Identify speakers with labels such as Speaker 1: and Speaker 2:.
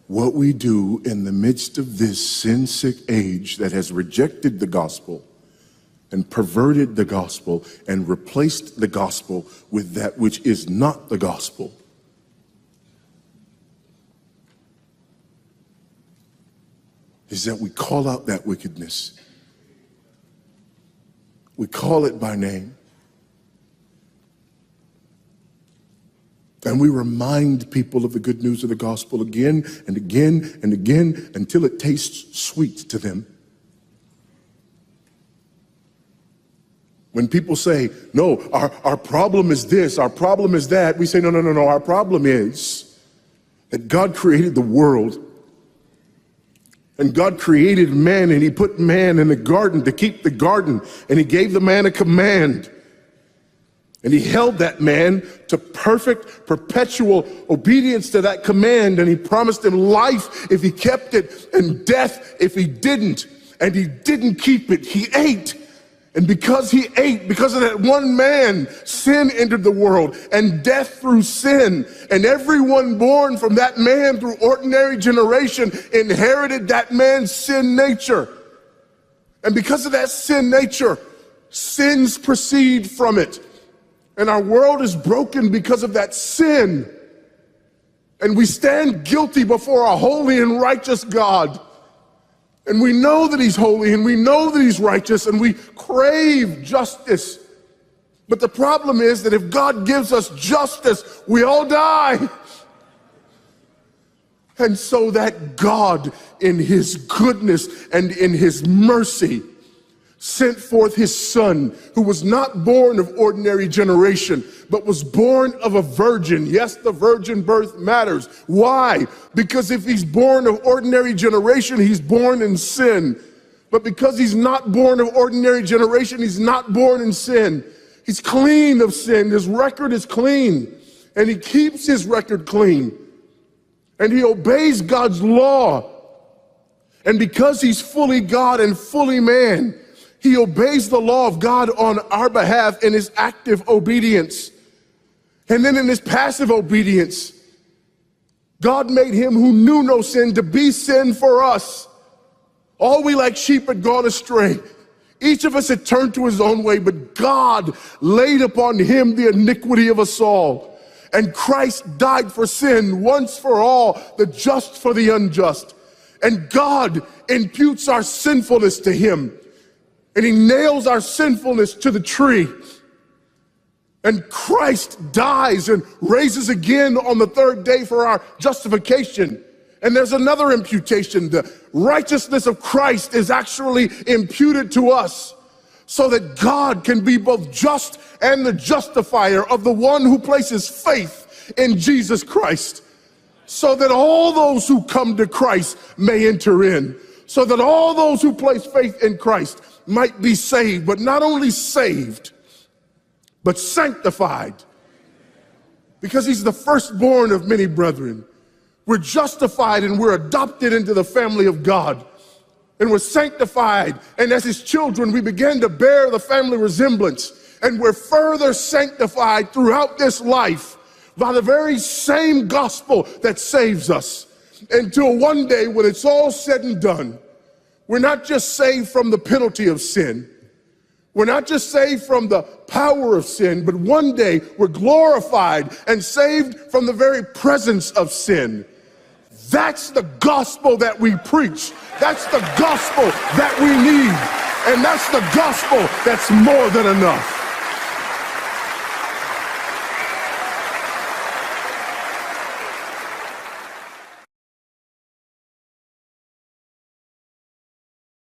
Speaker 1: what we do in the midst of this sin-sick age that has rejected the gospel and perverted the gospel and replaced the gospel with that which is not the gospel. Is that we call out that wickedness. We call it by name. And we remind people of the good news of the gospel again and again and again until it tastes sweet to them. When people say, no, our problem is this, our problem is that, we say, no, our problem is that God created the world. And God created man, and he put man in the garden to keep the garden, and he gave the man a command. And he held that man to perfect, perpetual obedience to that command, and he promised him life if he kept it, and death if he didn't. And he didn't keep it, he ate. And because he ate, because of that one man, sin entered the world, and death through sin. And everyone born from that man through ordinary generation inherited that man's sin nature. And because of that sin nature, sins proceed from it. And our world is broken because of that sin. And we stand guilty before a holy and righteous God. And we know that he's holy, and we know that he's righteous, and we crave justice. But the problem is that if God gives us justice, we all die. And so that God, in his goodness and in his mercy, sent forth his son, who was not born of ordinary generation, but was born of a virgin. Yes, the virgin birth matters. Why? Because if he's born of ordinary generation, he's born in sin. But because he's not born of ordinary generation, he's not born in sin. He's clean of sin. His record is clean. And he keeps his record clean. And he obeys God's law. And because he's fully God and fully man, he obeys the law of God on our behalf in his active obedience. And then in his passive obedience, God made him who knew no sin to be sin for us. All we like sheep had gone astray. Each of us had turned to his own way, but God laid upon him the iniquity of us all. And Christ died for sin once for all, the just for the unjust. And God imputes our sinfulness to him. And he nails our sinfulness to the tree. And Christ dies and raises again on the third day for our justification. And there's another imputation. The righteousness of Christ is actually imputed to us so that God can be both just and the justifier of the one who places faith in Jesus Christ. So that all those who come to Christ may enter in. So that all those who place faith in Christ might be saved, but not only saved, but sanctified. Because he's the firstborn of many brethren. We're justified and we're adopted into the family of God. And we're sanctified. And as his children, we begin to bear the family resemblance. And we're further sanctified throughout this life by the very same gospel that saves us. Until one day when it's all said and done, we're not just saved from the penalty of sin. We're not just saved from the power of sin, but one day we're glorified and saved from the very presence of sin. That's the gospel that we preach. That's the gospel that we need. And that's the gospel that's more than enough.